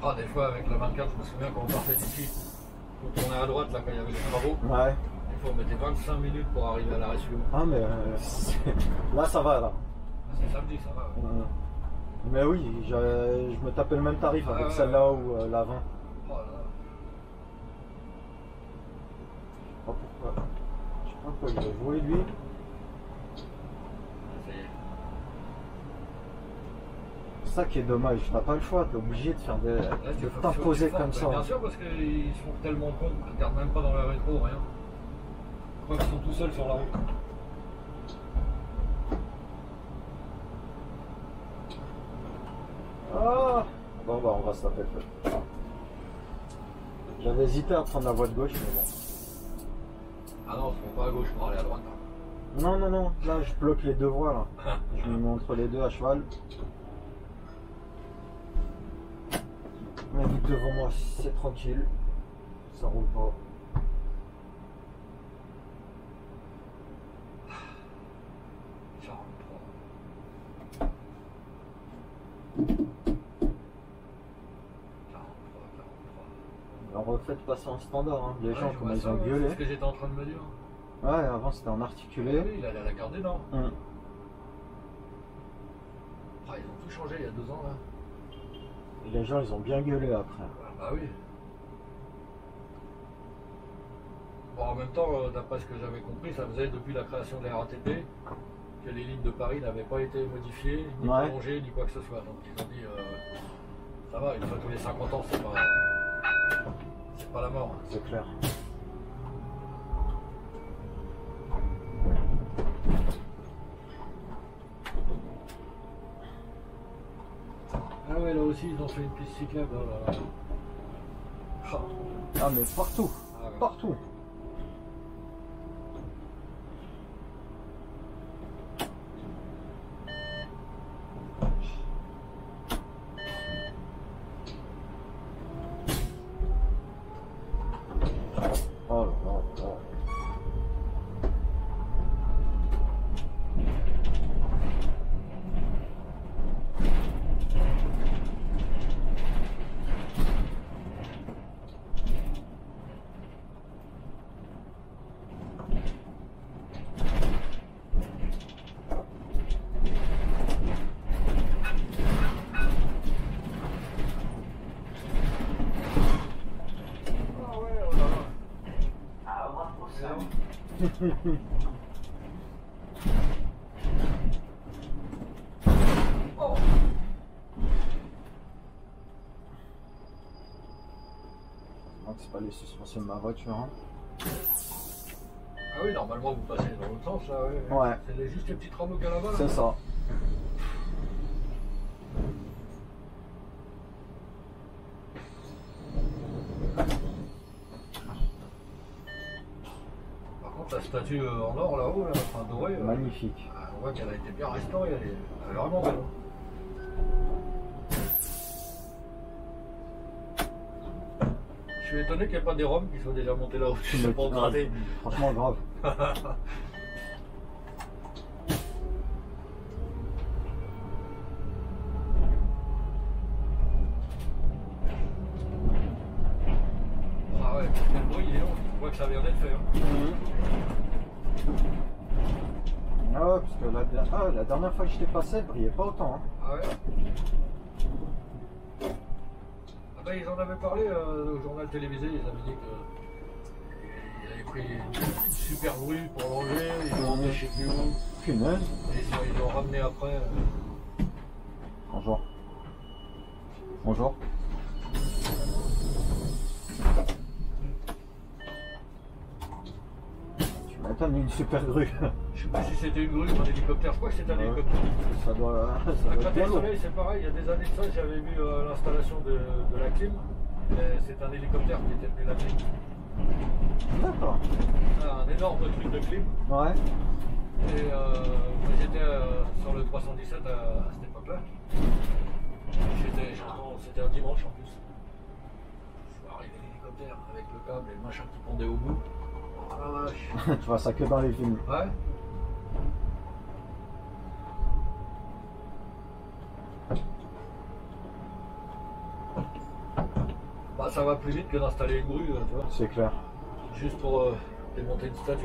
Ah, des fois avec la 24, je me souviens quand on partait d'ici, quand on tournait à droite, là, quand il y avait les travaux, Ouais. des fois on mettait 25 minutes pour arriver à l'arrêt suivant. Ah, mais là, ça va, là. Ah, c'est samedi, ça va. Ouais. Mais oui, je me tapais le même tarif avec celle-là ou la 20. Oh là là. Oh, pourquoi? Je sais pas pourquoi il veut jouer, lui. Ça y est. C'est ça qui est dommage, t'as pas le choix, t'es obligé de faire des. Là, de t'imposer comme ça. Bien sûr, parce qu'ils sont tellement cons qu'ils ne regardent même pas dans la rétro, rien. Je crois qu'ils sont tout seuls sur la route. Ah bon, bah, on va se taper le feu. J'avais hésité à prendre la voie de gauche, mais bon. Ah non, on ne pas à gauche pour aller à droite. Non, non, non, là je bloque les deux voies là. Je me mets entre les deux à cheval. Mais vite devant moi, c'est tranquille. Ça roule pas. On refait de passer en standard, hein. Les gens comment ils ont gueulé. C'est ce que j'étais en train de me dire. Ouais, avant c'était en articulé. Oui, il allait à la gare des Nord. Ah, ils ont tout changé il y a 2 ans là. Et les gens ils ont bien gueulé après. Bah oui. Bon, en même temps, d'après ce que j'avais compris, ça faisait depuis la création de la RATP que les lignes de Paris n'avaient pas été modifiées, ni prolongées, ni quoi que ce soit. Donc ils ont dit, ça va, une fois tous les 50 ans, c'est pas la mort. C'est clair. Ah ouais, là aussi, ils ont fait une piste cyclable. Oh là là. Ah mais partout, Ah ouais. partout. Oh là là là. Oh. C'est pas les suspensions de ma voiture. Hein. Ah oui, normalement vous passez dans l'autre sens là. Ouais. Ouais. C'est juste les petits travaux qu'il y a là-bas. Là. C'est ça. Par contre, la statue en or là-haut, là, enfin dorée, Magnifique. on voit qu'elle a été bien restaurée, elle est vraiment belle. Je suis étonné qu'il n'y ait pas des Roms qui soient déjà montés là-haut. Je sais pas regarder. Franchement grave. Ah ouais, quel bruit il est long, on voit que ça vient d'être fait. Hein. Ah ouais, parce que la dernière fois que j'étais passé, elle brillait pas autant. Hein. Ah ouais. Ah bah, ils en avaient parlé au journal télévisé, ils avaient dit qu'ils avaient pris une super grue pour l'enlever, ils l'ont emmené chez plus où. Punaise. Et ils l'ont ramené après. Bonjour. Bonjour. Tu m'attends une super grue. Je sais pas si c'était une grue ou un hélicoptère, je crois que c'était un hélicoptère. Ça doit À être Côté bien lourd. Soleil, c'est pareil, il y a des années de ça, j'avais vu l'installation de la clim. C'est un hélicoptère qui était venu la clim. D'accord. Un énorme truc de clim. Ouais. Et moi j'étais sur le 317 à cette époque-là. C'était un dimanche en plus. Je vois arriver l'hélicoptère avec le câble et le machin qui pendait au bout. Oh la vache. Tu vois ça que dans les films. Ouais. ça va plus vite que d'installer une grue, tu vois. C'est clair. Juste pour démonter une statue.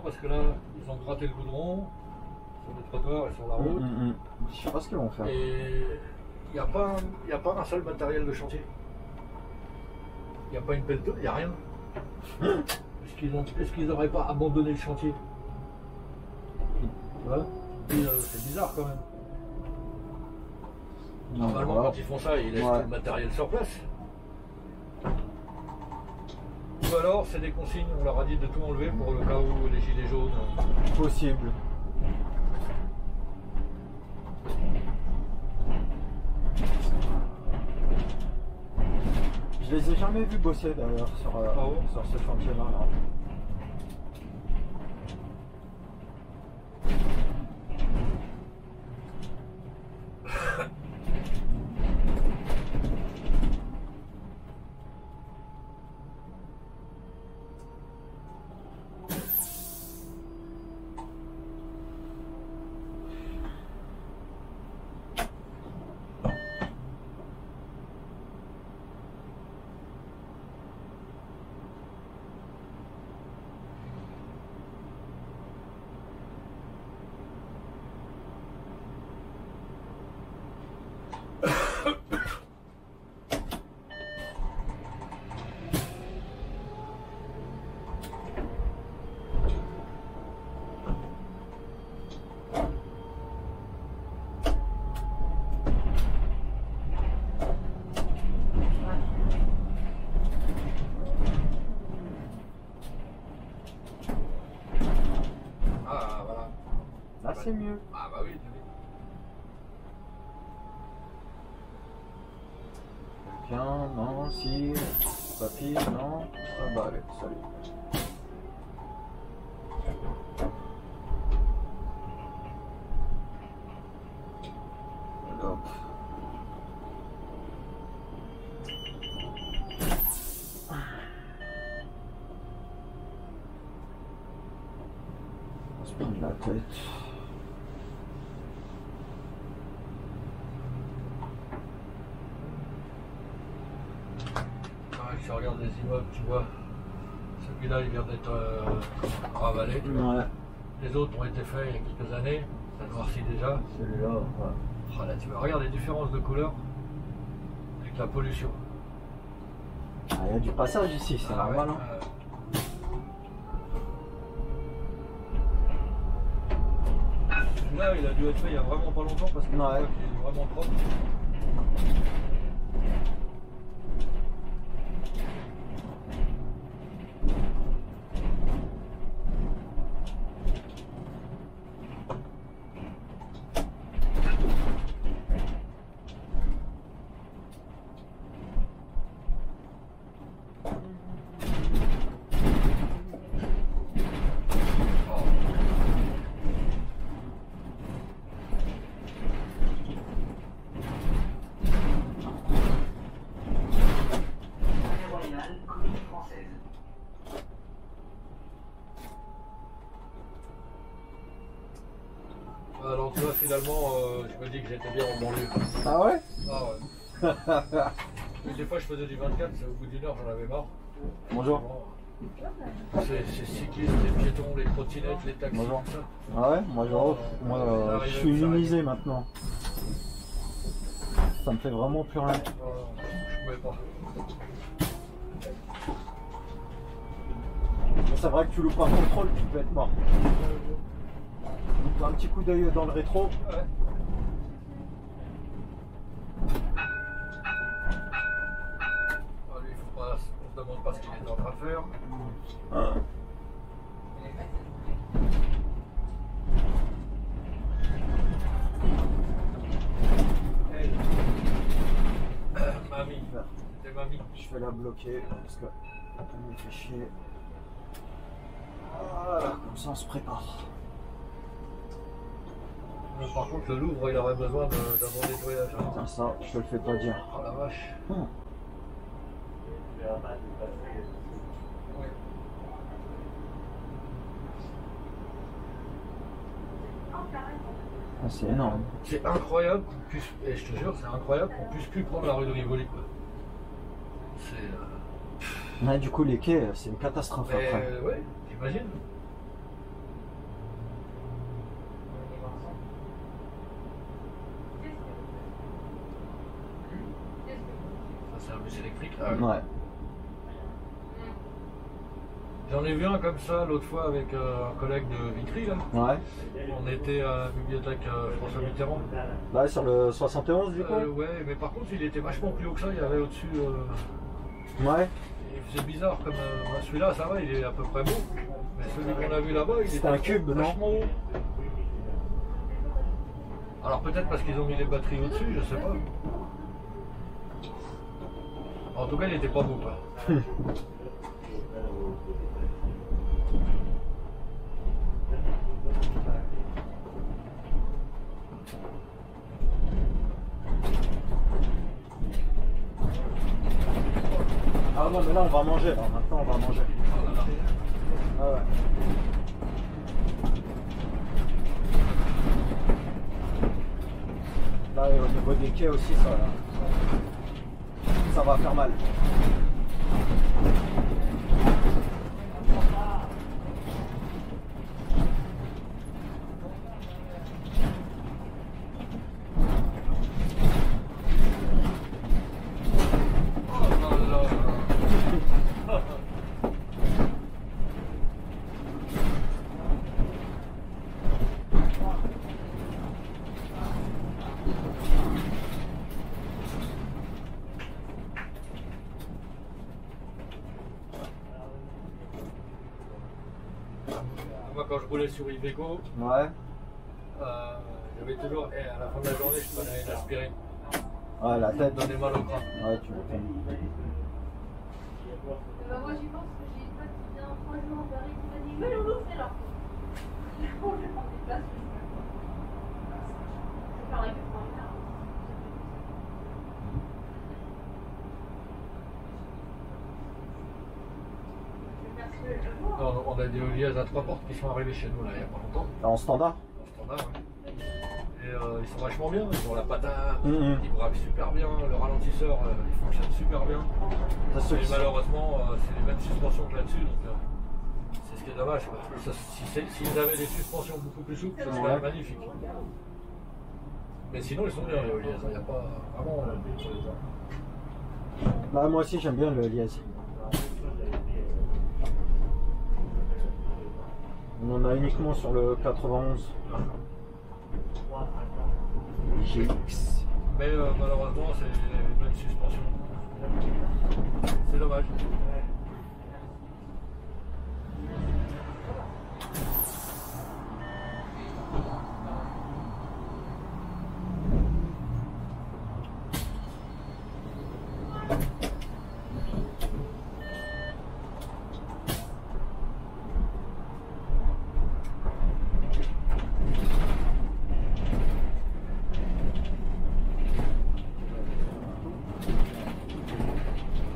Parce que là, ils ont gratté le goudron sur les trottoirs et sur la route. Je sais pas ce qu'ils vont faire. Et il n'y a pas un seul matériel de chantier. Il n'y a pas une pelleteuse, il n'y a rien. Est-ce qu'ils n'auraient pas abandonné le chantier? Ouais. C'est bizarre quand même. Normalement, quand ils font ça, ils laissent tout le matériel sur place. Ou alors, c'est des consignes, on leur a dit de tout enlever pour le cas où les gilets jaunes. Possible. Je les ai jamais vus bosser d'ailleurs sur ce chantier-là. C'est mieux. Ah bah oui, bien, non, si, papy, non. Ah bah allez, salut. Hop. On se prend la tête. Si tu regardes les immeubles, tu vois, celui-là il vient d'être ravalé. Ouais. Les autres ont été faits il y a quelques années, ça noircit déjà. Celui-là, ouais. Oh, là, tu vois, regarde les différences de couleur avec la pollution. Ah, il y a du passage ici, c'est normal. Ouais, Là, il a dû être fait il y a vraiment pas longtemps parce que voit qu'il est vraiment propre. Alors tu vois, finalement, je me dis que j'étais bien en banlieue. Ah ouais? Ah ouais. Mais des fois je faisais du 24, au bout d'une heure j'en avais marre. Bonjour. C'est cyclistes, les piétons, les trottinettes, les taxis, bonjour. tout ça. Ah ouais? Moi je suis immunisé maintenant. Ça me fait vraiment plus rien. Je pouvais pas. C'est vrai que tu loupes un contrôle, tu peux être mort. Un petit coup d'œil dans le rétro. Ouais. Ah, lui, il faut demande pas ce qu'il était en train de faire. Mamie, c'était mamie. Je vais la bloquer parce que elle me fait chier. Voilà, comme ça on se prépare. Par contre, le Louvre, il aurait besoin d'un bon nettoyage. Hein. Putain, ça, je te le fais pas dire. Oh la vache. Ah, c'est énorme. C'est incroyable qu'on puisse, et je te jure, c'est incroyable qu'on puisse plus prendre la rue de Rivoli, quoi. C'est. Ouais, du coup, les quais, c'est une catastrophe après. Ouais, j'imagine. Ça, c'est un bus électrique. Ah, Ouais. J'en ai vu un comme ça l'autre fois avec un collègue de Vitry, là. Ouais. On était à la bibliothèque François Mitterrand. Là, sur le 71, du coup Ouais, mais par contre, il était vachement plus haut que ça. Il y avait au-dessus. Ouais. Il faisait bizarre, comme celui-là, ça va, il est à peu près beau. Mais celui qu'on a vu là-bas, il C'était était un cube, non? vachement haut. Alors peut-être parce qu'ils ont mis les batteries au-dessus, je sais pas. En tout cas, il était pas beau, quoi. Ah non, mais là, on va manger, là. Maintenant, on va manger. Oh là là. Ah ouais. Là, et au niveau des quais aussi, ça va faire mal. Moi, quand je roulais sur Iveco, Ouais. j'avais toujours, et à la fin de la journée, je prenais une aspirine. Ouais, la Ça tête. me donnait mal au crâne. Ouais, tu m'étonnes. Bah moi j'y pense que j'ai une pote qui vient franchement en Paris qui m'a dit mais Loulou c'est là. Bon je vais prendre des places, je vais faire la queue pour un quart. Non, on a des Olias à 3 portes qui sont arrivés chez nous là il n'y a pas longtemps. En standard? En standard, ouais. Et ils sont vachement bien, ils ont la patate, Mhm. ils braquent super bien, le ralentisseur il fonctionne super bien. C'est ceux Et qui sont- malheureusement c'est les mêmes suspensions que là-dessus, donc c'est ce qui est dommage. Quoi. S'ils avaient des suspensions beaucoup plus souples, ça serait Ouais. magnifique. Mais sinon ils sont bien les Olias, il n'y a pas vraiment. Bah, moi aussi, j'aime bien le liège. On en a uniquement sur le 91. GX. Mais malheureusement c'est les mêmes suspensions. C'est dommage.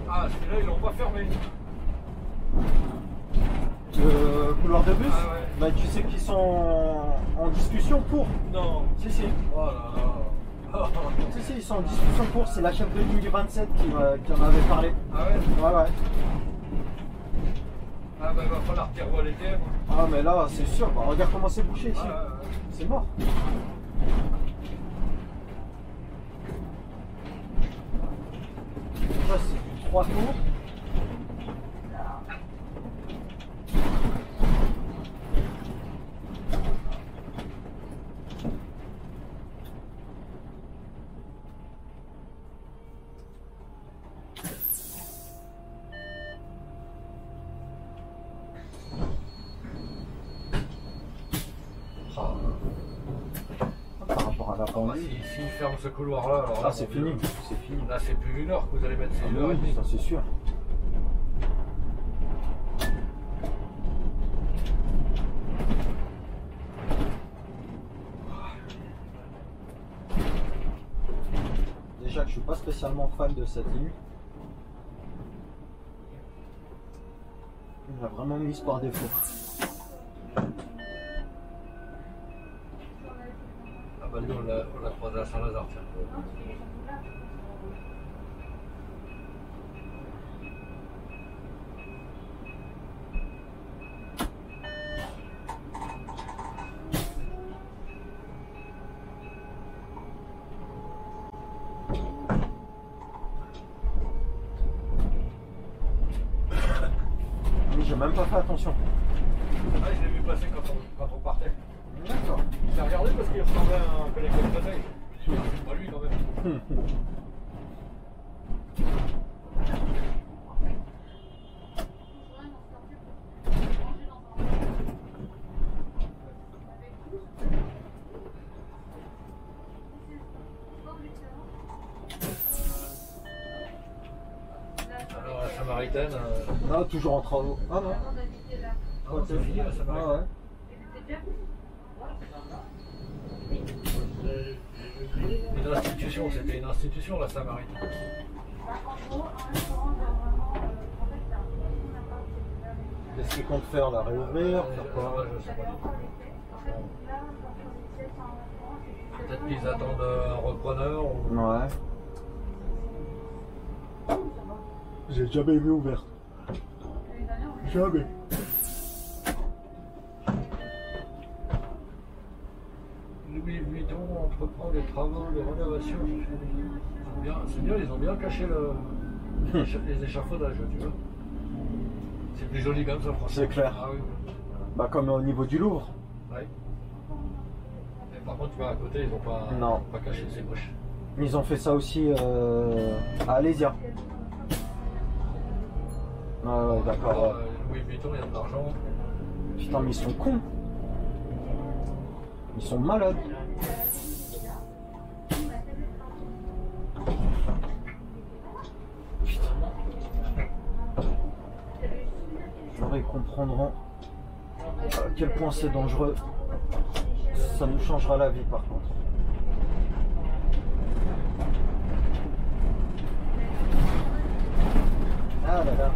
Ah celui-là ils l'ont pas fermé. Le couloir de bus? Ah ouais. Bah, tu sais qu'ils sont en discussion pour. Non. Si, si. Oh là là. Si, si, ils sont en discussion pour. C'est la chef de ligne du 27 qui en avait parlé. Ah ouais. Ouais, ouais. Ah bah il va falloir qu'ils revoient les thèmes. Ah, mais là, c'est sûr. Bah, regarde comment c'est bouché ici. Ah, C'est mort. Ça, c'est 3 tours. va pas en Ah, vivre. s'il ferme ce couloir-là, alors là, Ah, c'est mon fini, Dieu. c'est fini. Là, c'est plus 1 heure que vous allez mettre, c'est Ah, 1h30. oui, ça c'est sûr. Déjà que je suis pas spécialement fan de cette ligne. Il l'a vraiment mise par défaut. Ah bah nous, on l'a croisé à Saint-Lazare, tiens. Oui, j'ai même pas fait attention. Ah, je l'ai vu passer quand on partait. D'accord. J'ai regardé parce qu'il ressemblait à un collègue de bataille. Je me suis dit, c'est pas lui quand même. Alors la Samaritaine, Ah, toujours en travaux. Ah non. non, c'est fini la Samaritaine. Une institution, c'était une institution la Samaritaine. Qu'est-ce qu'ils comptent faire là? Réouvrir? Faire quoi? Je sais pas du tout. Peut-être qu'ils attendent un repreneur ou... Ouais. J'ai jamais vu ouverte. Jamais. Louis Vuitton entreprend des travaux de rénovation. C'est bien, ils ont bien caché les échafaudages, tu vois. C'est plus joli comme ça, franchement. C'est clair. Ah oui. Bah comme au niveau du Louvre. Ouais. Et par contre, tu vois, à côté, ils n'ont pas caché, c'est moche. Ils ont fait ça aussi à Alésia. Ouais, d'accord. Louis Vuitton, il y a de l'argent. Putain, mais ils sont cons. Ils sont malades. Putain. Genre, ils comprendront à quel point c'est dangereux. Ça nous changera la vie par contre. Ah là là.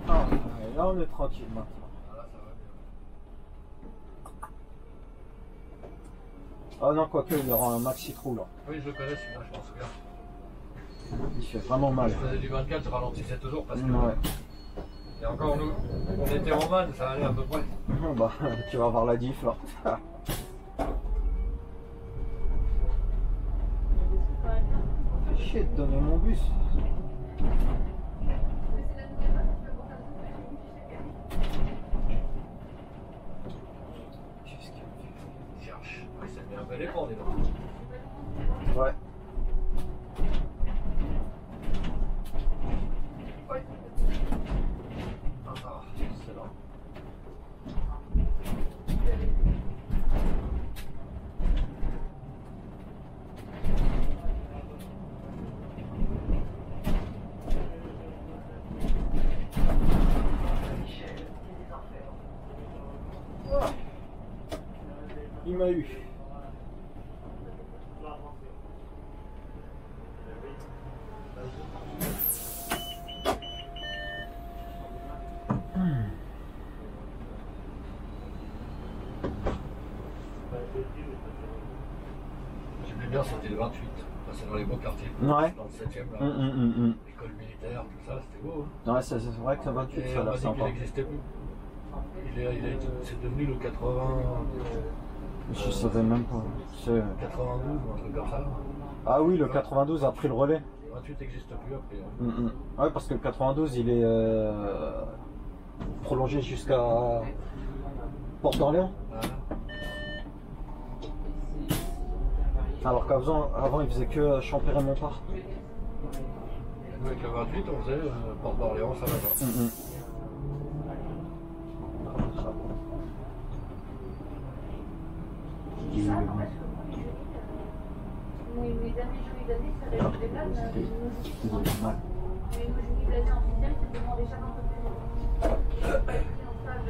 Ah, là on est tranquille maintenant. Ah, là, ça va bien. Ah non, quoique, il y aura un maxi trou là. Oui, je le connais celui-là, je m'en souviens. Il fait vraiment mal. Je faisais du 24, je ralentissais toujours parce que. Ouais. Et encore, nous, on était en manne, ça allait à peu près. Bah, tu vas voir la diff là. Fait chier de donner mon bus. Qu'est-ce qu'il Cherche. Ouais, ça met un bel écran, dis donc. y a? Ouais. Ah, ça va. C'est là. Ah. Il m'a eu. J'aimais bien, c'était le 28. C'est dans les beaux quartiers. Ouais. Dans le 7ème, là. Hum. L'école militaire, tout ça, c'était beau. Hein. Ouais, c'est vrai que ça 28, Et ça a on m'a l'air dit sympa. qu'il n'existait plus. C'est devenu le 80, Je savais même pas. C'est- 92 ou un truc comme ça. Ah oui, le 92 a pris le relais. 28 n'existe plus après. Ouais, parce que le 92 il est prolongé jusqu'à Port d'Orléans. Alors qu'avant il faisait que Champéret-Montpart. Nous avec le 28 on faisait Port d'Orléans, ça va pas. Oui, mes amis, je lui ai donné, ça reste des blagues, mais nous, je lui ai donné en sixième, c'est demandé chaque entreprise.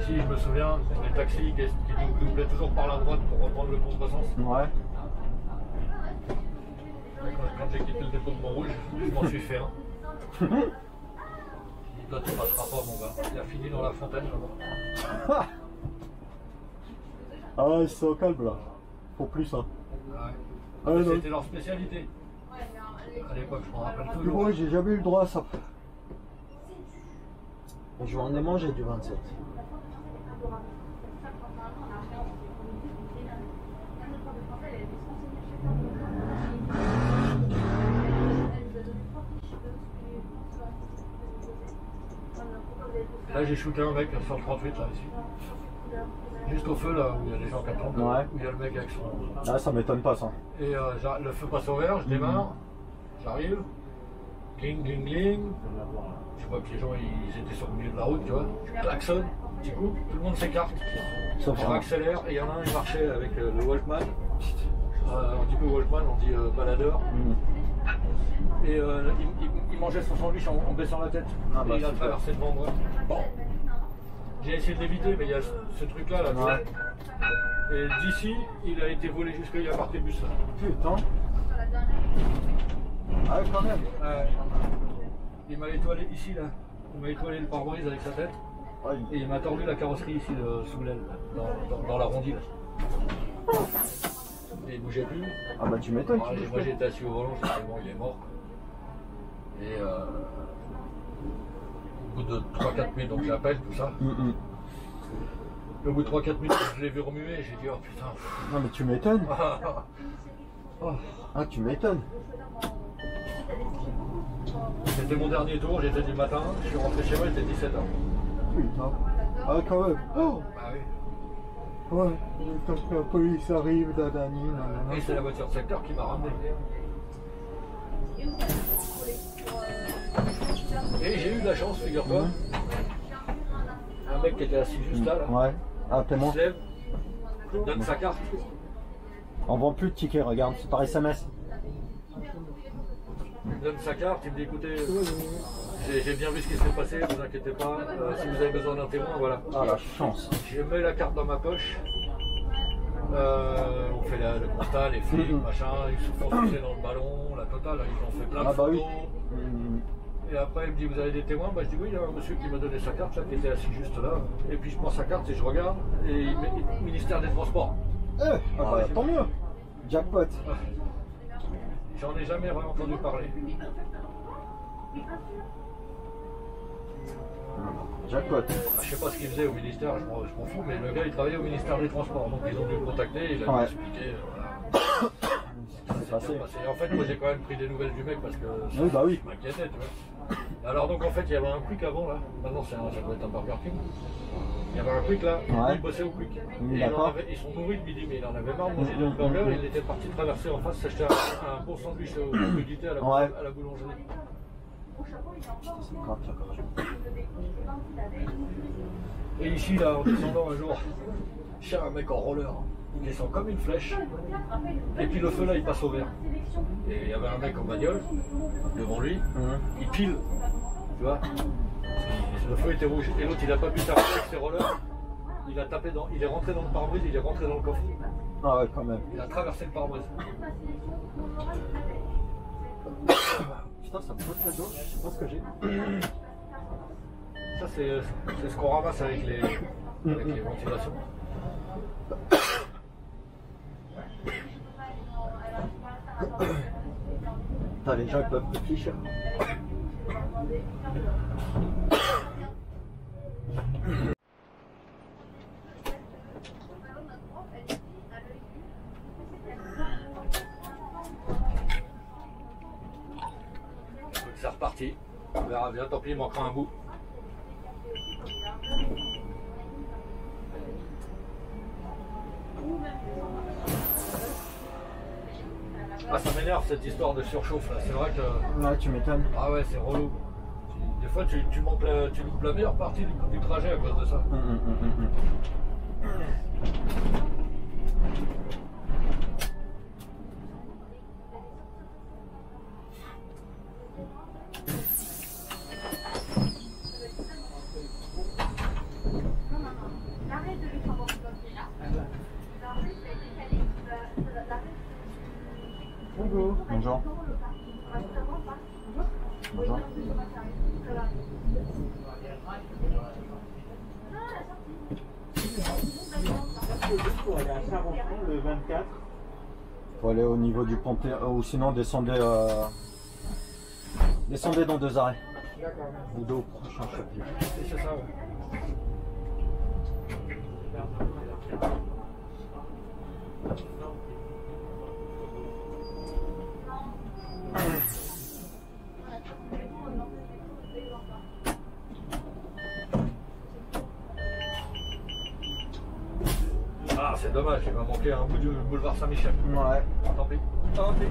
Si, je me souviens, les taxis qui nous doublaient toujours par la droite pour reprendre le contresens. Ouais. Quand j'ai quitté le dépôt de Montrouge, je m'en suis fait un. J'ai dit, toi, tu passeras pas, mon gars. Il a fini dans la fontaine, là-bas. Ah ouais, c'est au calme là. Faut plus hein. Ouais. C'était leur spécialité. À l'époque, je m'en rappelle toujours. Moi, j'ai jamais eu le droit à ça. Je vais en ai mangé du 27. Là, j'ai shooté un mec sur le 38, là, ici. Juste au feu, là, où il y a des gens qui attendent, ouais. Où il y a le mec avec son... Ah, ça m'étonne pas, ça. Et le feu passe au vert, je démarre, j'arrive, cling, cling, cling. Je vois que les gens, ils étaient sur le milieu de la route, tu vois. Je klaxonne, petit coup, tout le monde s'écarte. On accélère, et il y en a un, il marchait avec le Walkman. On dit pas Walkman, on dit baladeur. Et il mangeait son sandwich en baissant la tête. Ah, bah, et il a traversé devant moi. Bon. J'ai essayé de l'éviter, mais il y a ce truc-là, là, tu vois. Et d'ici, il a été volé jusqu'à il y a parti le bus. Là. Putain. Ah ouais, quand même. Il m'a étoilé ici, là. Il m'a étoilé le pare-brise avec sa tête. Ouais. Et il m'a tordu la carrosserie ici, sous l'aile, dans la rondille. Et il bougeait plus. Ah bah tu m'étonnes. Moi j'étais assis au volant, j'ai dit bon, il est mort. Et au bout de 3-4 minutes, donc j'appelle tout ça. Et au bout de 3-4 minutes, je l'ai vu remuer, j'ai dit oh putain. Non mais tu m'étonnes. Ah tu m'étonnes. C'était mon dernier tour, j'étais du matin, je suis rentré chez moi, il était 17h. Putain. Ah quand même. Oh. Bah oui. Ouais, quand la police arrive, dadani, Et c'est la voiture de secteur qui m'a ramené. Et j'ai eu de la chance, figure-toi. Un mec qui était assis juste là, Ouais. Ah, t'es il moi. se lève, il donne sa carte. On vend plus de tickets, regarde, c'est par SMS. Il me donne sa carte, il me dit écoutez, j'ai bien vu ce qui s'est passé, ne vous inquiétez pas, si vous avez besoin d'un témoin, voilà. Ah la chance. Je mets la carte dans ma poche, on fait le constat, les flics, machin, ils se font pousser dans le ballon, la totale, ils ont fait plein de Ah bah photos. oui. Et après il me dit vous avez des témoins, bah, je dis oui, il y a un monsieur qui m'a donné sa carte là, qui était assis juste là, et puis je prends sa carte et je regarde, et il met ministère des Transports. Ah bah tant mieux. Jackpot. J'en ai jamais vraiment entendu parler. Jackpot. Je sais pas ce qu'il faisait au ministère, je m'en fous, mais le gars il travaillait au ministère des Transports, donc ils ont dû le contacter, il a dû expliquer. Voilà. C'est passé. En fait, moi j'ai quand même pris des nouvelles du mec parce que Oui, bah oui. je m'inquiétais, tu vois. Alors donc en fait il y avait un quick avant là, maintenant ça doit être un Burger King. Il y avait un quick là, il bossait au quick. Et ils sont nourris de midi, mais il en avait marre de manger des burgers, il était parti traverser en face, s'acheter un bon sandwich au crudité à la boulangerie. C'est grave, ça. Et ici là, en descendant un jour, j'ai un mec en roller, il descend comme une flèche, et puis le feu là il passe au vert. Et il y avait un mec en bagnole, devant lui, il pile, tu vois. Le feu était rouge, et l'autre il a pas pu s'arrêter avec ses rollers, il a tapé dans, il est rentré dans le pare-brise, il est rentré dans le coffre. Ah ouais, quand même. Il a traversé le pare-brise. Putain, ça me pose la dos, je sais pas ce que j'ai. Ça c'est ce qu'on ramasse avec les ventilations. Putain, les gens ils peuvent réfléchir. parti. On verra bien, tant pis, il manquera un bout. Ah, ça m'énerve cette histoire de surchauffe là, c'est vrai que... Ouais, tu m'étonnes. Ah ouais, c'est relou. Des fois, tu loupes la meilleure partie du trajet à cause de ça. Bonjour. Bonjour. Bonjour. Pour aller à Saint-Rochon le 24. Faut aller au niveau du Panthéon, ou sinon descendez, descendez dans 2 arrêts. D'accord. Ou 2 au prochain chapitre. C'est ça, ouais. Ah, c'est dommage, il va manquer un bout du boulevard Saint-Michel. Ouais. Tant pis. Tant pis.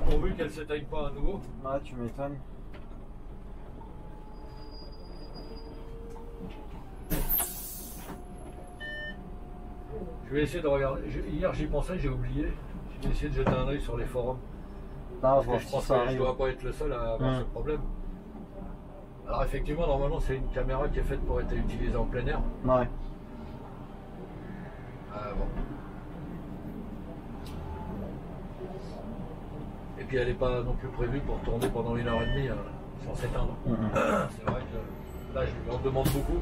Pourvu qu'elle ne s'éteigne pas à nouveau. Ouais, tu m'étonnes. Je vais essayer de regarder. Hier j'y pensais, j'ai oublié. Je vais essayer de jeter un œil sur les forums. Ah, Parce que je pense que je ne dois pas être le seul à avoir ce problème. Alors effectivement, normalement c'est une caméra qui est faite pour être utilisée en plein air. Ouais. Bon. Et puis elle n'est pas non plus prévue pour tourner pendant 1h30 sans s'éteindre. C'est vrai que là je lui en demande beaucoup.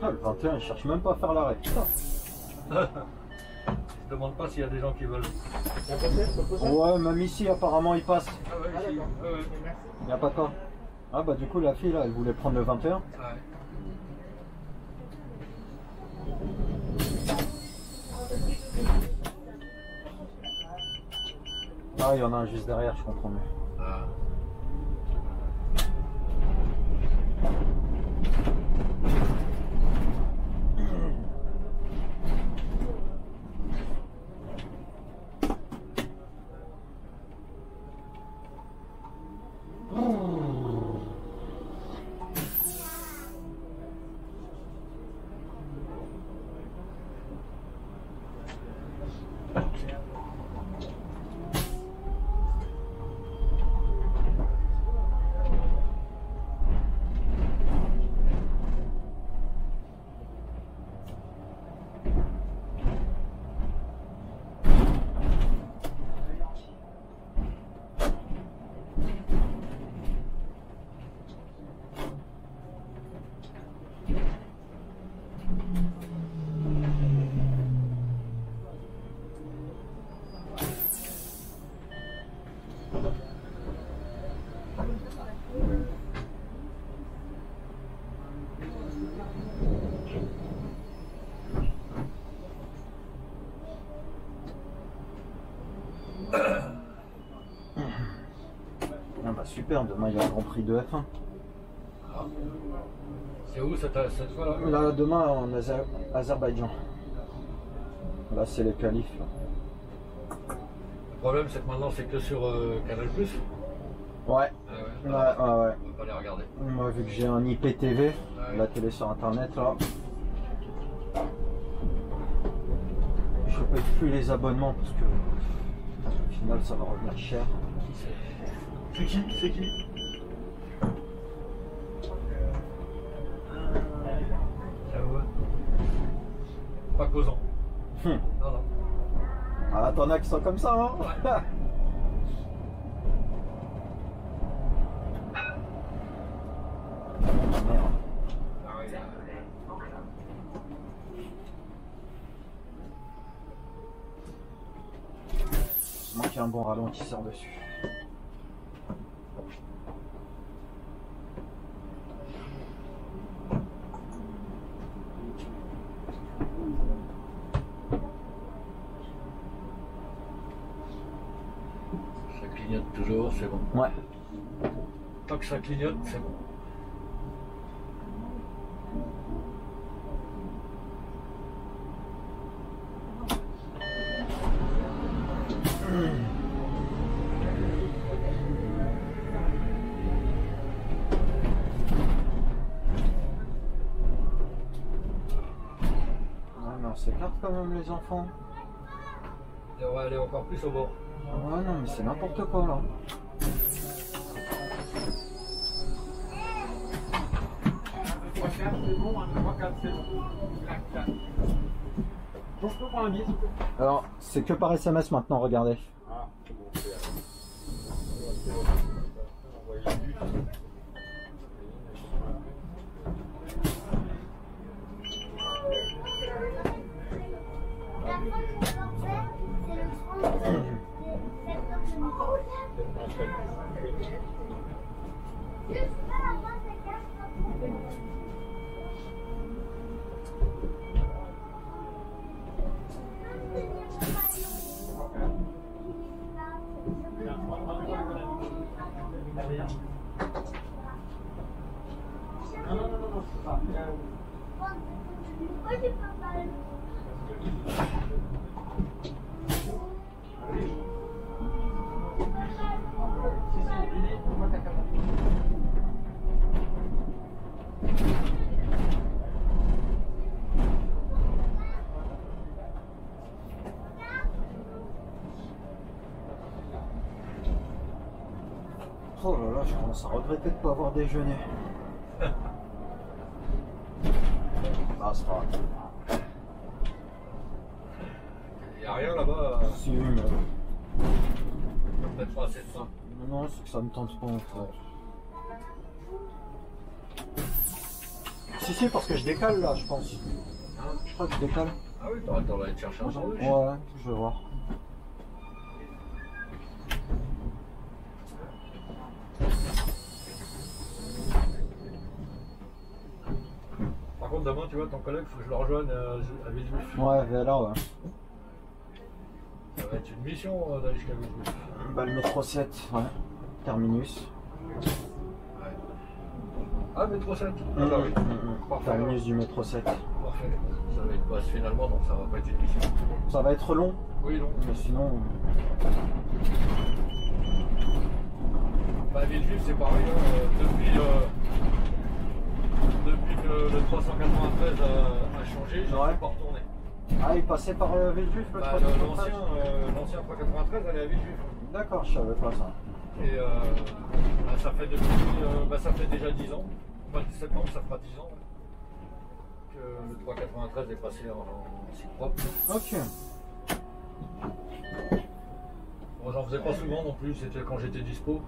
Ah, le 21, il cherche même pas à faire l'arrêt. Je ne demande pas s'il y a des gens qui veulent. Ouais, même ici, apparemment, il passe. Ah ouais, ici. Il n'y a pas de quoi. Ah bah du coup, la fille, là, elle voulait prendre le 21. Ouais. Ah, il y en a un juste derrière, je comprends mieux. Ah. Ah bah super, demain il y a le Grand Prix de F1. Ah. C'est où cette fois là? Là, demain en Azerbaïdjan. Là, c'est les qualifs. Là. Le problème c'est que maintenant c'est que sur Canal+. Ouais. Ah ouais, Ouais, ouais. on va pas les regarder. Moi, vu que j'ai un IPTV, Ouais. la télé sur internet, là. Je paye plus les abonnements parce que au final ça va revenir cher. C'est qui? C'est qui? Ça va. Pas causant. Non, non. Ah, t'en as qui sont comme ça, hein. Ouais. Merde. Ah ouais, Il manque un bon ralentisseur dessus. ça clignote toujours, c'est bon. Ouais. Tant que ça clignote, c'est bon. Ouais, mais on s'écarte quand même les enfants. Et on va aller encore plus au bord. Ouais, non, mais c'est n'importe quoi là. C'est bon, hein, 3-4 c'est bon. Donc je peux prendre un billet s'il vous plaît. Alors, c'est que par SMS maintenant, regardez. Ah, c'est bon, c'est Oh là là, je commence à regretter de ne pas avoir déjeuné. Ah, c'est pas grave. Il n'y a rien là-bas. Si, mais... Peut-être pas assez de faim. Non, c'est que ça me tente pas en fait. Si, parce que je décale là, je pense. Je crois que je décale. Ah oui, t'aurais aller te chercher un sandwich. Ouais, je vais voir. Par contre, demain, tu vois, ton collègue, faut que je le rejoigne à Villejuif. Ouais, là, ouais. Ça va être une mission d'aller jusqu'à Villejuif. Bah, le métro 7, ouais. Terminus. Ouais. Ah, métro 7. Ah, bah oui. Parfait. Terminus du métro 7. Parfait. Ça va être basse finalement, donc ça va pas être une mission. Ça va être long, Oui, non. mais sinon. Bah, Villejuif, c'est pareil. Depuis que le 393 a changé, je ne Ouais. suis pas retourné. Ah, il passait par Villejuif le Bah, 393. l'ancien 393 allait à Villejuif. D'accord, je savais pas ça. Et bah, ça fait depuis, ça fait déjà 10 ans. Au mois de septembre, ça fera 10 ans que le 393 est passé en site propre. Ok. Bon, j'en faisais pas souvent non plus, c'était quand j'étais dispo.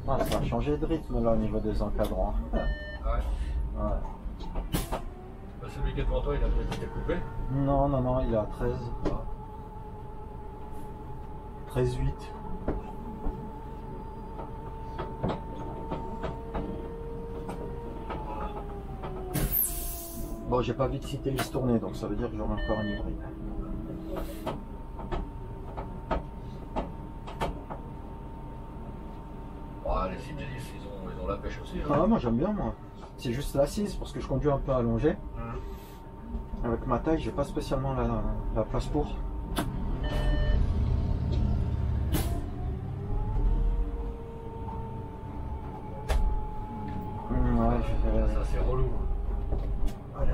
Ah, ça a changé de rythme là au niveau des encadrants. Ouais. Ouais. Bah, celui qui est devant toi, il a peut-être été coupé. Non, il est à 13. Ah. 13,8. Bon, j'ai pas vite cité liste tournée, donc ça veut dire que j'aurai encore un hybride. Les cyclistes, ils ont la pêche aussi. Hein. Ah, moi j'aime bien, moi. C'est juste l'assise parce que je conduis un peu allongé. Avec ma taille, j'ai pas spécialement la place pour. Ouais, ça c'est relou. Allez,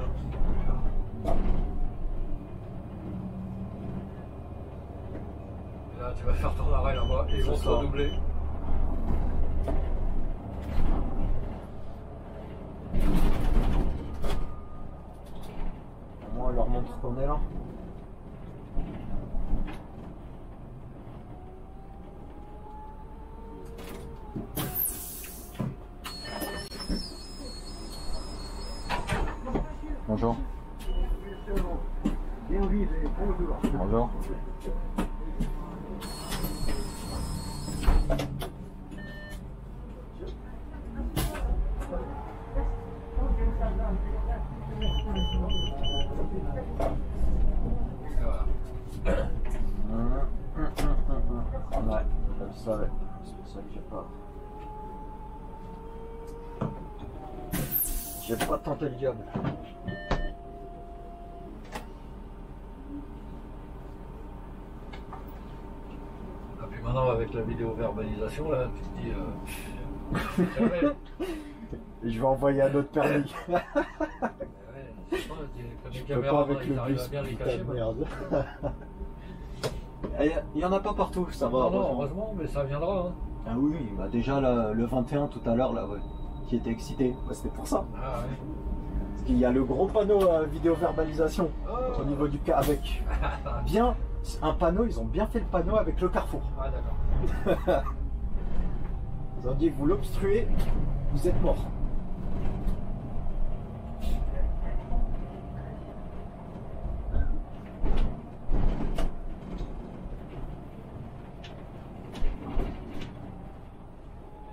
là, tu vas faire ton arrêt là-bas et ils vont se redoubler. Moi, on leur montre qu'on est là. Bonjour. Bonjour. Ouais, je le savais. C'est pour ça que j'ai pas tenté le diable. Et puis maintenant avec la vidéo verbalisation là, tu te dis jamais. Je vais envoyer un autre permis. Je peux pas avec le bus, putain de merde. Il y en a pas partout, ça va. Non, heureusement, mais ça viendra. Hein. Ah oui, bah déjà le 21 tout à l'heure là, ouais, qui était excité, bah, c'était pour ça. Ah ouais. Parce qu'il y a le gros panneau vidéo verbalisation au niveau du cas avec bien un panneau, ils ont bien fait le panneau avec le carrefour. Ah d'accord. Ils ont dit vous l'obstruez, vous êtes mort.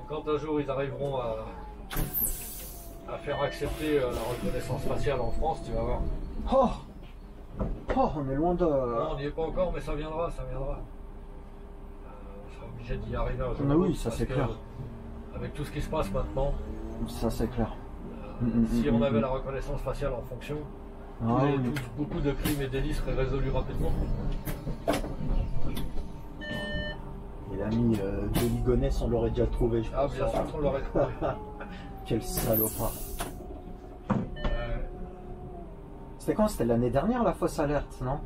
Quand un jour ils arriveront à faire accepter la reconnaissance faciale en France, tu vas voir. Oh, on est loin de... Non, on n'y est pas encore, mais ça viendra, ça viendra. On sera obligé d'y arriver un jour. Ah oui, ça c'est clair. Avec tout ce qui se passe maintenant, ça c'est clair. Si on avait la reconnaissance faciale en fonction, beaucoup de crimes et délits seraient résolus rapidement. Et l'ami de Ligonès, on l'aurait déjà trouvé, je pense. Ah, bien sûr qu'on l'aurait trouvé. Quel salopard. C'était quand? C'était l'année dernière la fausse alerte, non?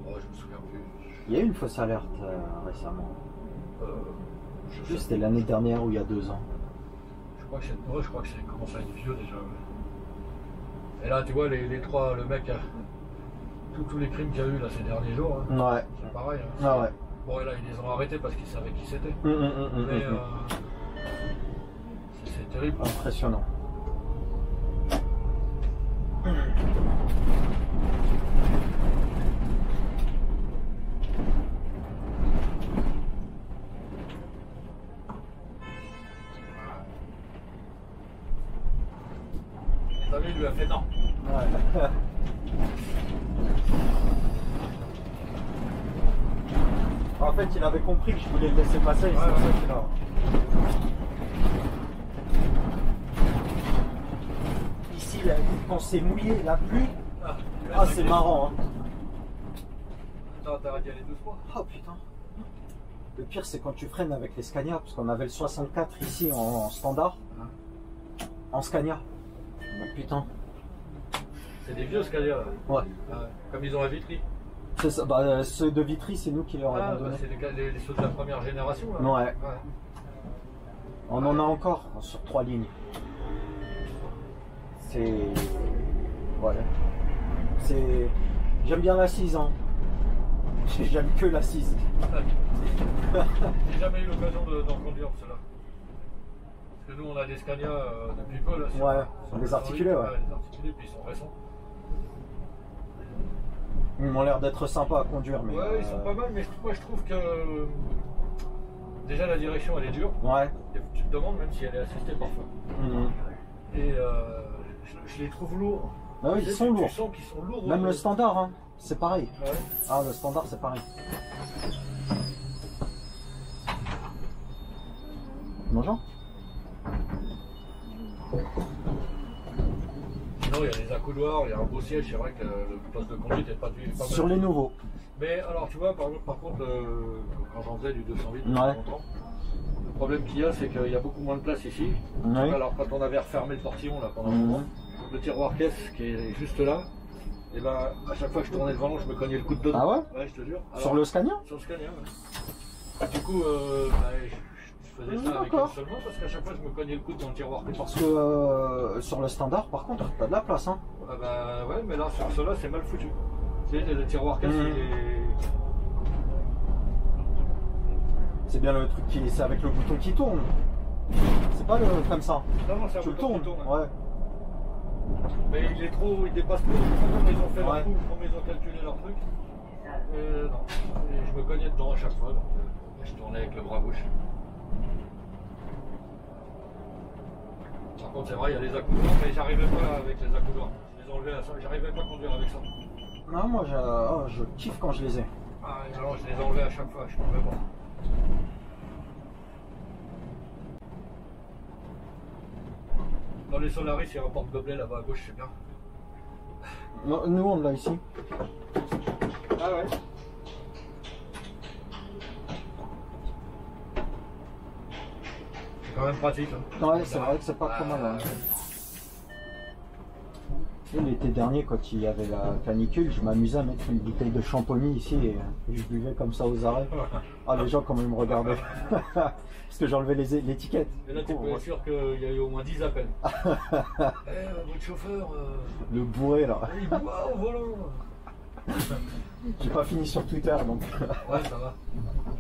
Oh, je me souviens plus. Il y a eu une fausse alerte récemment. Je sais c'était l'année dernière ou il y a 2 ans. Je crois que c'est commence à être vieux déjà. Ouais. Et là, tu vois, les trois, le mec, tous les crimes qu'il y a eu là ces derniers jours, hein, ouais. c'est pareil. Hein, ah ouais. Bon, et là, ils les ont arrêtés parce qu'ils savaient qui c'était. Mais c'est terrible. Impressionnant. T'as vu, il lui a fait non. Ouais. En fait, il avait compris que je voulais le laisser passer. Ici, quand c'est mouillé, la pluie, c'est marrant. Hein. Attends, t'arrêtes d'y aller doucement. Oh putain. Le pire, c'est quand tu freines avec les Scania, parce qu'on avait le 64 ici en standard. En Scania. Oh, putain. C'est des vieux Scania là. Ouais. Comme ils ont la Vitry. C'est ça, bah, ceux de Vitry, c'est nous qui leur avons donné. C'est ceux de la première génération. Là. Ouais. On en a encore sur 3 lignes. C'est... Voilà. C'est... J'aime bien l'assise, hein. J'aime que l'assise. J'ai jamais eu l'occasion d'en conduire ceux-là. Parce que nous, on a des Scania depuis peu. Là, sur les articulés, les articulés, puis ils sont récents. Ils m'ont l'air d'être sympas à conduire, mais... Ouais, ils sont pas mal, mais moi je trouve que... Déjà la direction elle est dure. Ouais. Et tu te demandes même si elle est assistée parfois. Et je les trouve lourds. Ah oui, ils sont lourds. Tu sens qu'ils sont lourds. Même le standard, hein, c'est pareil. Ouais. Ah, le standard c'est pareil. Bonjour. Sinon, il y a des accoudoirs, il y a un beau siège. C'est vrai que le poste de conduite n'est pas mal. Sur les nouveaux. Mais alors, tu vois, par contre, quand j'en faisais du 208 de temps en temps, le problème qu'il y a, c'est qu'il y a beaucoup moins de place ici. Ouais. Alors, quand on avait refermé le portillon là, pendant un moment, le tiroir caisse qui est juste là, et ben à chaque fois que je tournais le volant, je me cognais le coude dedans. Ah ouais? Ouais, je te jure. Alors, Sur le Scania? Sur le Scania, ouais. Du coup, je faisais ça avec une seule main parce qu'à chaque fois je me cognais le coude dans le tiroir. Parce que sur le standard, par contre, t'as de la place, hein. Ah bah ouais, mais là sur ceux-là c'est mal foutu. Tu sais, le tiroir casse, il est. C'est bien le truc qui, c'est avec le bouton qui tourne. C'est pas le comme ça. Non, non, c'est un tu le bouton tournes. qui tourne. Ouais. Mais il est trop, il dépasse trop. Comme ils ont fait leur coup, comme ils ont calculé leur truc. Non. Et je me cognais dedans à chaque fois, donc je tournais avec le bras gauche. Par contre, c'est vrai, il y a les accoudoirs, mais j'arrivais pas avec les accoudoirs. Je les enlevais à ça, j'arrivais pas à conduire avec ça. Non, moi je kiffe quand je les ai. Ah non, je les enlevais à chaque fois, je pouvais pas. Dans les Solaris, il y a un porte-gobelet là-bas à gauche, c'est bien. Non, nous on l'a ici. Ah ouais. C'est quand même pratique. Hein. Ouais, c'est vrai que c'est pas trop mal. Hein. L'été dernier, quand il y avait la canicule, je m'amusais à mettre une bouteille de champomis ici et je buvais comme ça aux arrêts. Ah, les gens, comment ils me regardaient. Parce que j'enlevais l'étiquette. Et là, tu peux être sûr qu'il y a eu au moins 10 appels. Votre chauffeur. Le bourré là. Il boit au volant. J'ai pas fini sur Twitter donc. Ouais, ça va.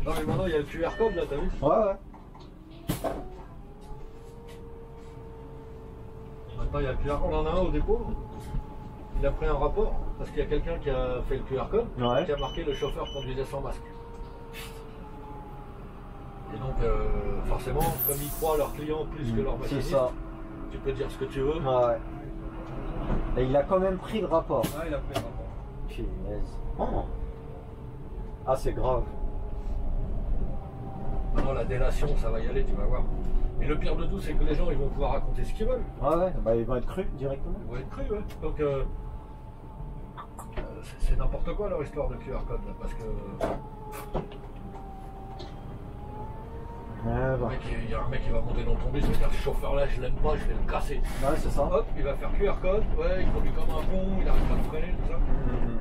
Non, mais maintenant, il y a le QR code là, t'as vu? Ouais. Maintenant, il y a le QR code. On en a un au dépôt. Il a pris un rapport parce qu'il y a quelqu'un qui a fait le QR code et qui a marqué le chauffeur conduisait sans masque. Et donc, forcément, comme ils croient leurs clients plus que leurs machinistes, tu peux dire ce que tu veux. Ouais. Et il a quand même pris le rapport. Ah, il a pris le rapport. Punaise. Oh. Ah, c'est grave. Non, la délation, ça va y aller, tu vas voir. Mais le pire de tout, c'est que les gens, ils vont pouvoir raconter ce qu'ils veulent. Ouais, bah ils vont être crus directement. Ils vont être crus, ouais. Donc, c'est n'importe quoi leur histoire de QR code, là, parce que... Il y a un mec qui va monter dans ton bus, il va dire ce chauffeur là je l'aime pas, je vais le casser. Ouais, c'est ça. Hop, il va faire QR code, ouais, il conduit comme un con, il arrête pas de freiner, tout ça.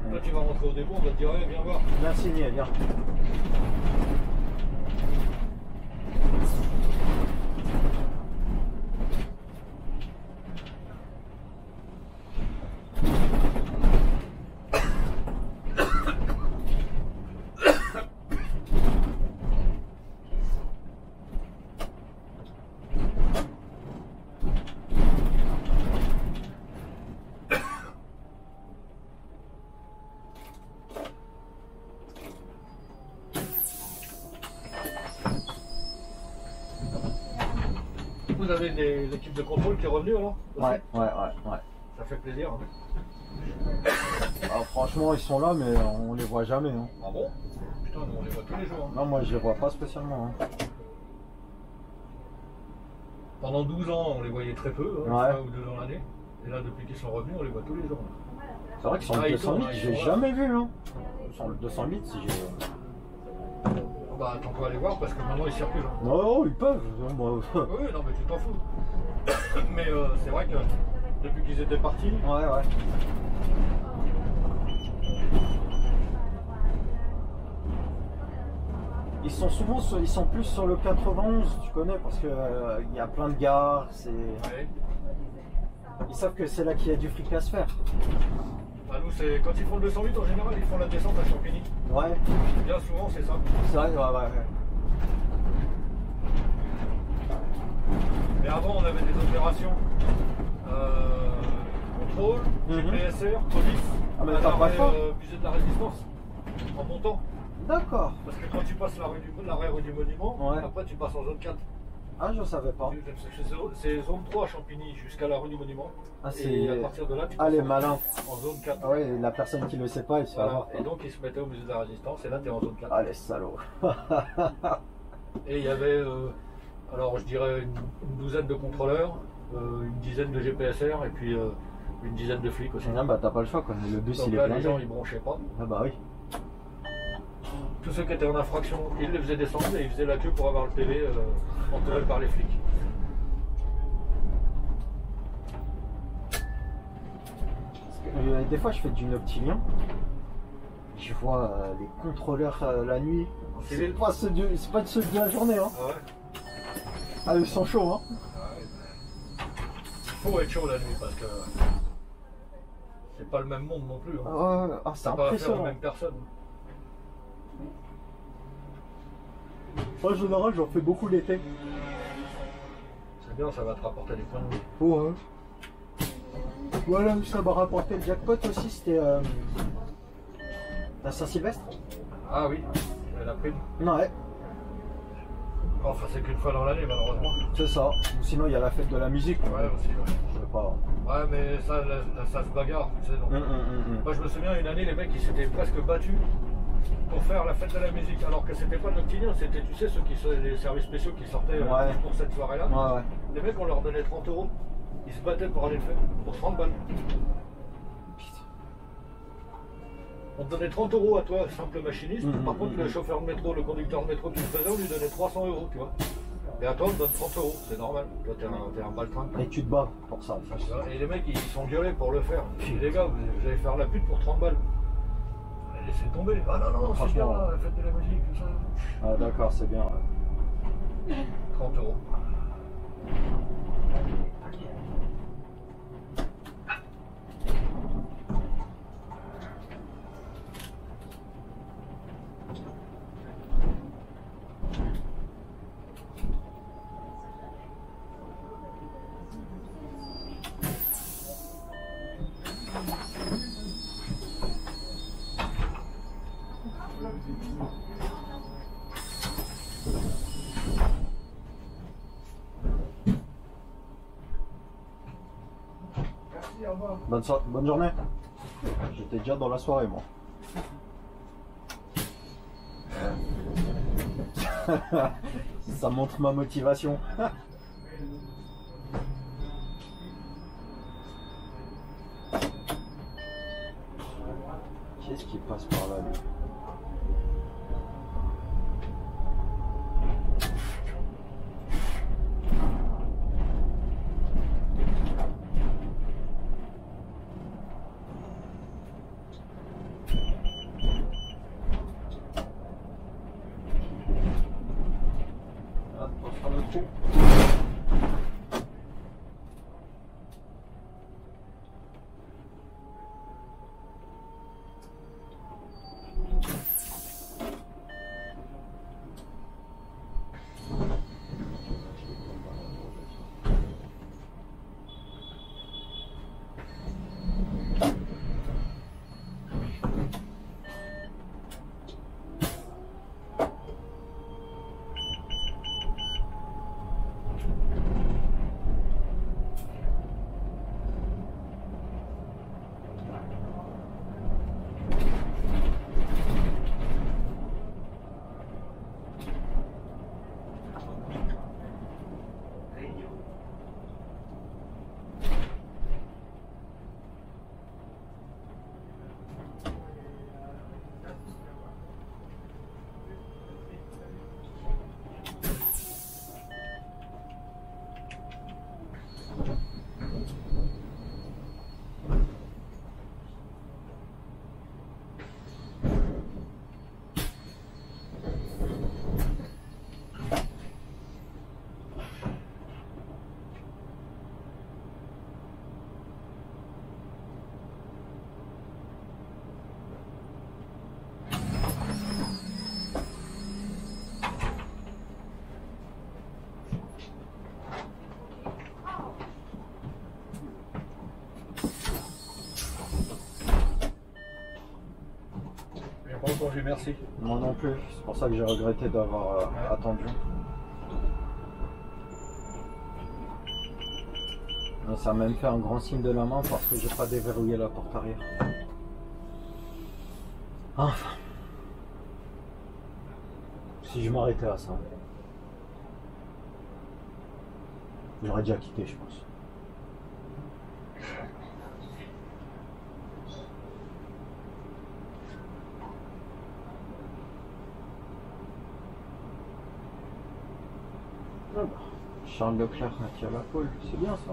Toi tu vas rentrer au dépôt, on va te dire ouais, viens voir. Viens signer, viens. Vous avez l'équipe de contrôle qui est revenue alors? Ouais. Ça fait plaisir. Hein. Alors, franchement, ils sont là, mais on les voit jamais. Hein. Ah bon? Putain, nous on les voit tous les jours. Hein. Non, moi je les vois pas spécialement. Hein. Pendant 12 ans, on les voyait très peu, hein, 1 ou 2 dans l'année. Et là, depuis qu'ils sont revenus, on les voit tous les jours. Hein. C'est vrai qu'ils sont le 208, j'ai jamais vu. Hein. Ils sont le 208 si j'ai. Bah, t'en peux aller voir parce que maintenant ils circulent. Hein. Non, ils peuvent. Oui, non, mais tu t'en fous. Mais c'est vrai que depuis qu'ils étaient partis. Ouais. Ils sont souvent, ils sont plus sur le 91, tu connais, parce que il y a plein de gares. Ouais. Ils savent que c'est là qu'il y a du fric à se faire. Bah nous, c'est quand ils font le 208 en général, ils font la descente à Champigny. Ouais. Bien souvent, c'est ça. C'est vrai, ouais. Mais avant, on avait des opérations contrôle, GPSR, police, musée de la Résistance, en montant. D'accord. Parce que quand tu passes l'arrêt rue du Monument, après tu passes en zone 4. Ah, je savais pas. C'est zone 3 à Champigny jusqu'à la rue du Monument. Ah, et à partir de là, tu passes les malins. En zone 4. Ah ouais, la personne qui le sait pas, il se fait avoir. Et donc ils se mettaient au musée de la Résistance et là tu es en zone 4. Ah, les salauds. Et il y avait Alors je dirais une douzaine de contrôleurs, une dizaine de GPSR et puis une dizaine de flics aussi. Ah bah t'as pas le choix quoi, le bus Donc il est là plein. les gens ils bronchaient pas. Ah bah oui. Tous ceux qui étaient en infraction, ils les faisaient descendre et ils faisaient la queue pour avoir le PV entouré par les flics. Des fois je fais du noctilien, je vois les contrôleurs la nuit. C'est pas ceux de la journée hein. Ah ouais. Ah ils sont chauds hein. Il faut être chaud la nuit parce que c'est pas le même monde non plus. Hein. Ah c'est pas affaire aux impressionnant. mêmes personnes. En général j'en fais beaucoup l'été. C'est bien, ça va te rapporter des points de vie. Ouais. Voilà, ça m'a rapporté le jackpot aussi, c'était la Saint-Sylvestre. Ah oui, la prime. Ouais, Enfin, c'est qu'une fois dans l'année, malheureusement. c'est ça. Ou sinon, il y a la fête de la musique. Ouais, aussi, ouais. Je sais pas. Ouais, mais ça se bagarre, tu sais. Donc. Moi, je me souviens, une année, les mecs, ils s'étaient presque battus pour faire la fête de la musique, alors que c'était pas noctilien, c'était, tu sais, les services spéciaux qui sortaient Ouais. pour cette soirée-là. Ouais, ouais. Les mecs, on leur donnait 30 €. Ils se battaient pour aller le faire, pour 30 balles. On te donnait 30 € à toi, simple machiniste. Par contre, le chauffeur de métro, le conducteur de métro qui le faisait, on lui donnait 300 €, tu vois. Et à toi, on te donne 30 €, c'est normal. Toi, t'es un baltringue. Et tu te bats pour ça. Et les mecs, ils sont gueulés pour le faire. Puis les gars, vous allez faire la pute pour 30 balles. Laissez tomber. Ah non, non, c'est bien, la fête de la musique, tout ça. Ah d'accord, c'est bien. Ouais. 30 €. Bonne journée. J'étais déjà dans la soirée moi. Ça montre ma motivation. Qu'est-ce qui passe par là lui? Merci. Moi non plus, c'est pour ça que j'ai regretté d'avoir attendu. Et ça m'a même fait un grand signe de la main parce que j'ai pas déverrouillé la porte arrière. Enfin. Si je m'arrêtais à ça. J'aurais déjà quitté, je pense. Charles Leclerc qui a la pole, c'est bien ça.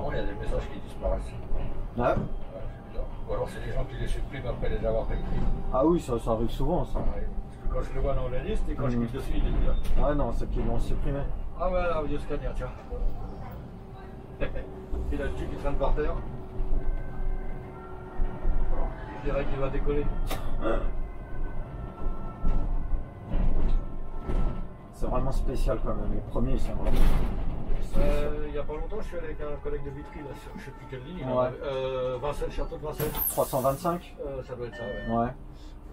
Il y a des messages qui disparaissent. Ouais. Ouais, c'est bizarre. Ou alors c'est des gens qui les suppriment après les avoir réécrits. Ah oui, ça arrive souvent ça. Ouais. Parce que quand je le vois dans la liste et quand je clique dessus, il est là. Ah non, c'est qu'ils l'ont supprimé. Ah ouais, là, vieux scanner, tiens. Il a le truc qui traîne par terre. Je dirais qu'il va décoller. C'est vraiment spécial quand même. Les premiers, ils sont vraiment. Il n'y a pas longtemps, je suis allé avec un collègue de Vitry, là, sur, je ne sais plus quelle ligne. Ouais. Vincennes, Château de Vincennes. 325. Ça doit être ça, ouais. Ouais.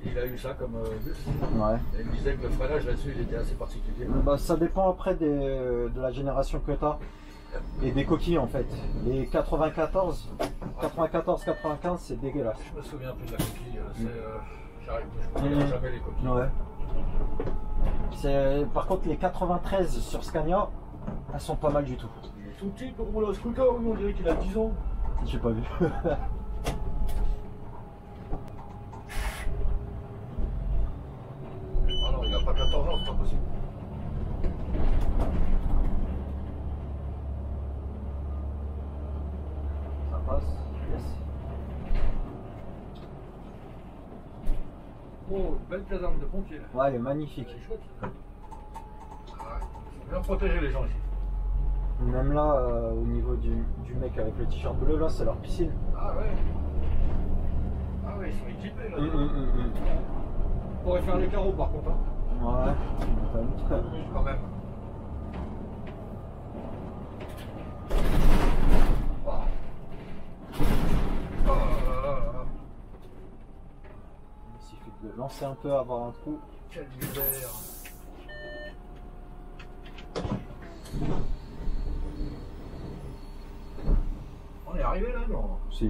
Il a eu ça comme bus. Ouais. Et il me disait que le freinage là-dessus, il était assez particulier. Bah, ça dépend après de la génération que tu as et des coquilles en fait. Les 94, 95, c'est dégueulasse. Je me souviens plus de la coquille. Je ne connais jamais les coquilles. Ouais. Par contre, les 93 sur Scania, elles sont pas mal du tout. Il est tout petit pour rouler au scooter, on dirait qu'il a 10 ans. J'ai pas vu. Ah non, il a pas 14 ans, c'est pas possible. Ça passe. Yes. Oh, belle caserne de pompiers là. Ouais, elle est magnifique. C'est chouette. Ouais. Faut bien protéger les gens ici. Même là, au niveau du mec avec le t-shirt bleu, là, c'est leur piscine. Ah ouais. Ah ouais, ils sont équipés là. On pourrait faire les carreaux par contre. Hein. Ouais, Quand même. Wow. Oh là là là. Il suffit de le lancer un peu, avoir un trou. Quel misère. On est arrivé là, non? C'est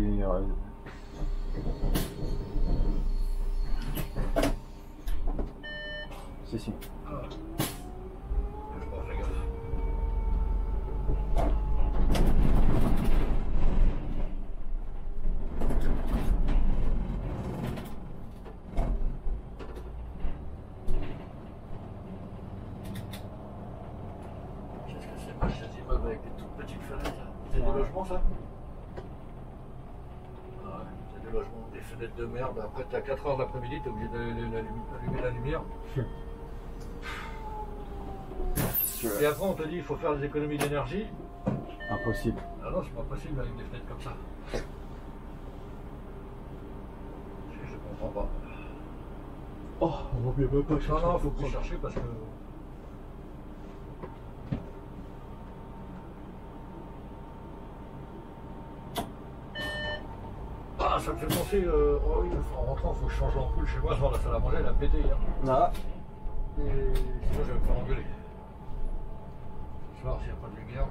si. Ah. Je pense, les gars. Qu'est-ce que c'est moche ces immeubles avec des toutes petites fenêtres là? C'est des logements ça? Ah ouais, c'est des logements, des fenêtres de merde. Après t'as 4 heures de l'après-midi, t'es obligé d'allumer la lumière. Et après on te dit il faut faire des économies d'énergie. Impossible. Ah non, c'est pas possible avec des fenêtres comme ça. Je comprends pas. Oh, on oublie même pas. Non, non, faut plus chercher parce que. Ah, ça me fait penser. Oh oui, en rentrant, faut que je change l'ampoule chez moi. Dans la salle à manger, elle a pété hier. Ah. Et sinon, je vais me faire engueuler. Je vais voir s'il n'y a pas de lumière.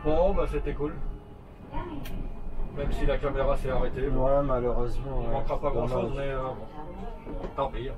Bon, bah c'était cool. Même si la caméra s'est arrêtée. Bon, Ouais, malheureusement. il ne manquera pas grand chose, dommage. mais bon, tant pis.